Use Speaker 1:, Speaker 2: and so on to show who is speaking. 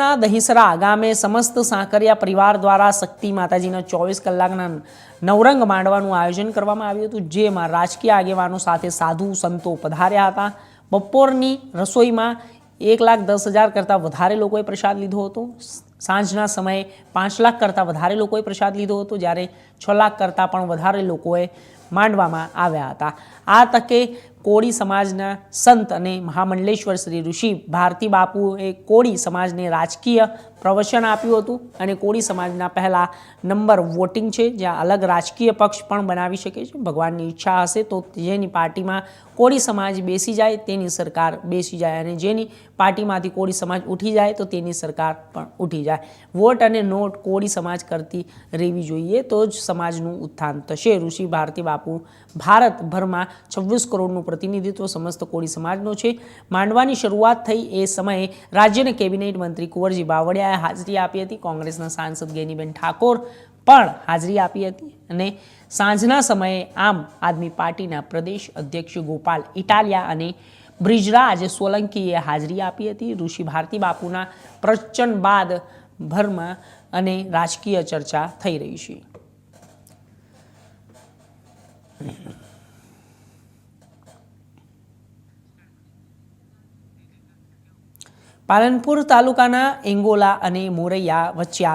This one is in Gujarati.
Speaker 1: પાલનપુરના દહીસરા ગામે સમસ્ત સાંકરિયા પરિવાર દ્વારા શક્તિ માતાજીના 24 કલાકના નવરંગ માંડવાનું આયોજન કરવામાં આવ્યું હતું, જેમાં રાજકીય આગેવાનો સાથે સાધુ સંતો પધાર્યા હતા। બપોરની રસોઈમાં 1,10,000 કરતાં વધારે લોકોએ પ્રસાદ લીધો હતો। સાંજના સમયે 5 લાખ કરતાં વધારે લોકોએ પ્રસાદ લીધો હતો, જ્યારે 6 લાખ કરતાં પણ વધારે લોકોએ માંડવામાં આવ્યા હતા। આ તકે કોળી સમાજના સંત અને મહામંડલેશ્વર શ્રી ઋષિ ભારતી બાપુએ કોળી સમાજને રાજકીય પ્રવચન આપ્યું હતું અને કોળી સમાજના પહેલા નંબર વોટિંગ છે, જ્યાં અલગ રાજકીય પક્ષ પણ બનાવી શકે છે। ભગવાનની ઈચ્છા હશે તો જેની પાર્ટીમાં કોળી સમાજ બેસી જાય તેની સરકાર બેસી જાય, અને જેની પાર્ટીમાંથી કોળી સમાજ ઉઠી જાય તો તેની સરકાર પણ ઉઠી જાય। વોટ અને નોટ કોળી સમાજ કરતી રહેવી જોઈએ, તો જ સમાજનું ઉત્થાન થશે। ઋષિ ભારતી બાપુ ભારતભરમાં 26 કરોડનું પ્રતિનિધિત્વ સમસ્ત કોળી સમાજનો છે। માંડવાની શરૂઆત થઈ એ સમયે રાજ્યના કેબિનેટ મંત્રી કુંવરજી બાવળિયાએ હાજરી આપી હતી। કોંગ્રેસના સાંસદ ગેનીબેન ઠાકોર પણ હાજરી આપી હતી અને સાંજના સમયે આમ આદમી પાર્ટીના પ્રદેશ અધ્યક્ષ ગોપાલ ઇટાલિયા અને બ્રિજરાજ સોલંકીએ હાજરી આપી હતી। ઋષિ ભારતી બાપુના પ્રવચન બાદ ભરમાં અને રાજકીય ચર્ચા થઈ રહી છે। પાલનપુર તાલુકાના એંગોલા અને મોરૈયા વચ્ચે આવેલ